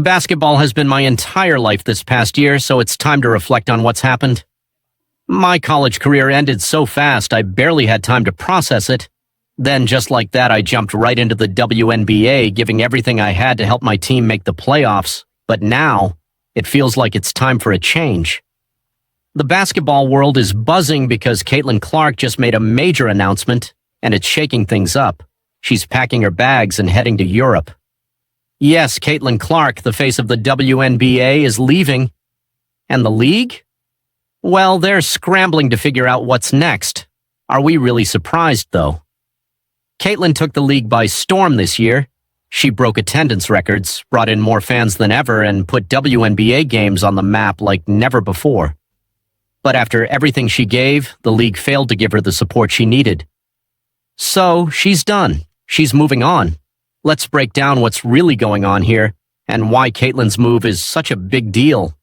Basketball has been my entire life this past year, so it's time to reflect on what's happened. My college career ended so fast I barely had time to process it. Then, just like that, I jumped right into the WNBA, giving everything I had to help my team make the playoffs. But now, it feels like it's time for a change. The basketball world is buzzing because Caitlin Clark just made a major announcement, and it's shaking things up. She's packing her bags and heading to Europe. Yes, Caitlin Clark, the face of the WNBA, is leaving. And the league? Well, they're scrambling to figure out what's next. Are we really surprised, though? Caitlin took the league by storm this year. She broke attendance records, brought in more fans than ever, and put WNBA games on the map like never before. But after everything she gave, the league failed to give her the support she needed. So, she's done. She's moving on. Let's break down what's really going on here and why Caitlin's move is such a big deal.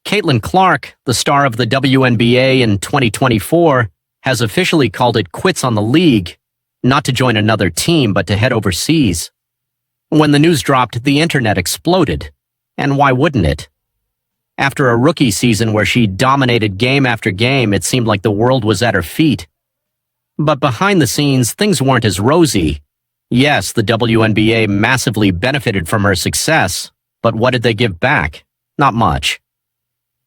Caitlin Clark, the star of the WNBA in 2024, has officially called it quits on the league, not to join another team but to head overseas. When the news dropped, the internet exploded. And why wouldn't it? After a rookie season where she dominated game after game, it seemed like the world was at her feet. But behind the scenes, things weren't as rosy. Yes, the WNBA massively benefited from her success, but what did they give back? Not much.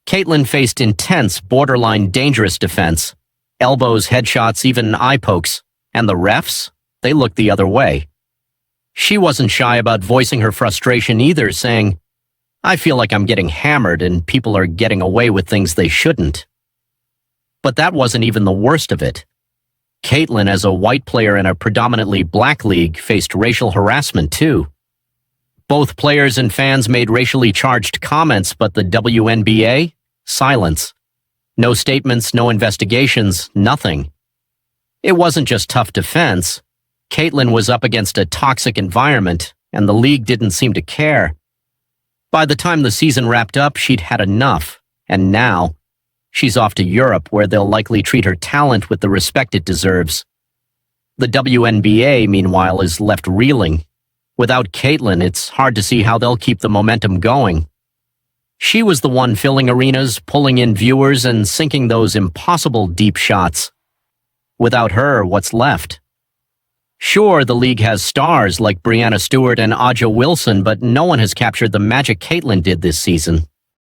Caitlin faced intense, borderline dangerous defense. Elbows, headshots, even eye pokes. And the refs? They looked the other way. She wasn't shy about voicing her frustration either, saying, "I feel like I'm getting hammered and people are getting away with things they shouldn't." But that wasn't even the worst of it. Caitlin, as a white player in a predominantly black league, faced racial harassment too. Both players and fans made racially charged comments, but the WNBA? Silence. No statements, no investigations, nothing. It wasn't just tough defense. Caitlin was up against a toxic environment, and the league didn't seem to care. By the time the season wrapped up, she'd had enough, and now she's off to Europe, where they'll likely treat her talent with the respect it deserves. The WNBA, meanwhile, is left reeling. Without Caitlin, it's hard to see how they'll keep the momentum going. She was the one filling arenas, pulling in viewers, and sinking those impossible deep shots. Without her, what's left? Sure, the league has stars like Breanna Stewart and Aja Wilson, but no one has captured the magic Caitlin did this season.